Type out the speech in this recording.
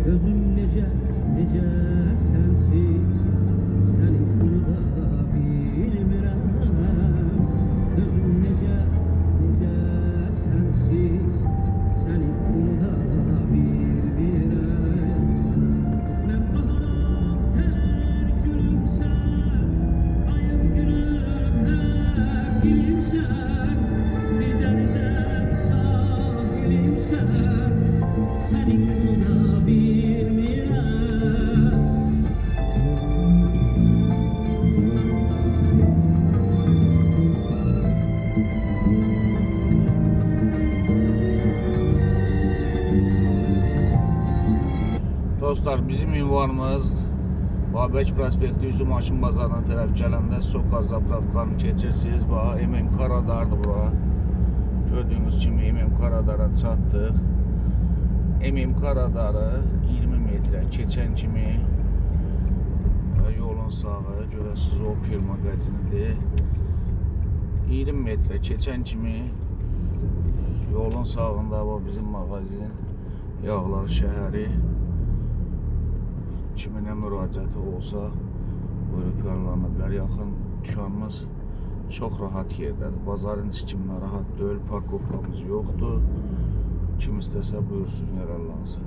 Özüm nece nece sensiz, seni burada bilmirəm. Özüm nece nece sensiz, seni burada bilmirəm. Ben baharım ter gülümser, ayıp gülüm hep gülümser. Bir denizem sahilimser, seni burada bilmirəm. Dostlar, bizim ünvanımız Babək prospekti üzü maşın bazarına tərəf gələndə Sokar zapravkanı keçirsiniz. Bax, Karadardır bura. Gördüyünüz kimi Karadara çatdıq. Karadarı 20 metrə keçən kimi yolun sağı görəsiniz, Opel mağazinidir. 20 metrə keçən kimi yolun sağında var bizim mağazin, Yağlar şəhəri. Kiminə müraciəti olsa buyurub yararlana bilər. Yaxın dükanımız çox rahat yerdədir. Bazarın içi kimi rahat deyil, parkovkamız yoxdur. Kim istəsə buyursun, yararlansın.